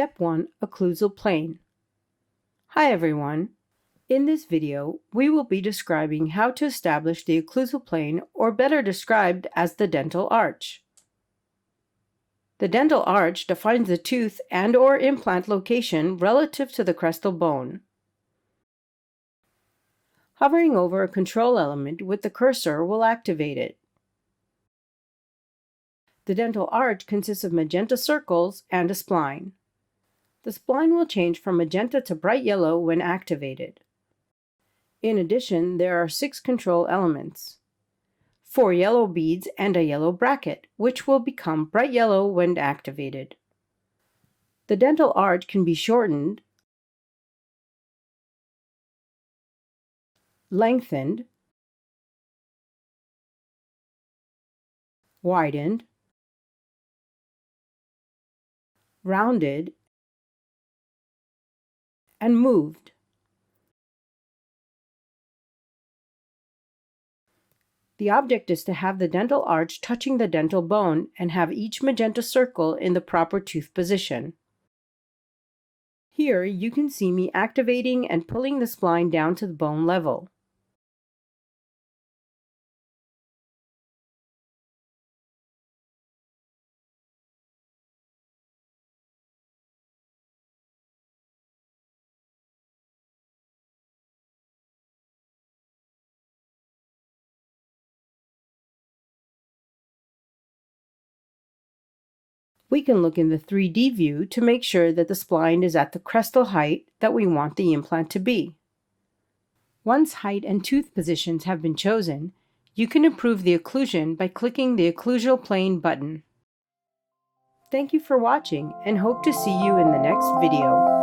Step 1. Occlusal plane. Hi everyone. In this video, we will be describing how to establish the occlusal plane, or better described as the dental arch. The dental arch defines the tooth and/or implant location relative to the crestal bone. Hovering over a control element with the cursor will activate it. The dental arch consists of magenta circles and a spline. The spline will change from magenta to bright yellow when activated. In addition, there are 6 control elements: 4 yellow beads and a yellow bracket, which will become bright yellow when activated. The dental arch can be shortened, lengthened, widened, rounded, and moved. The object is to have the dental arch touching the dental bone and have each magenta circle in the proper tooth position. Here you can see me activating and pulling the spline down to the bone level. We can look in the 3D view to make sure that the spline is at the crestal height that we want the implant to be. Once height and tooth positions have been chosen, you can improve the occlusion by clicking the Occlusal Plane button. Thank you for watching and hope to see you in the next video.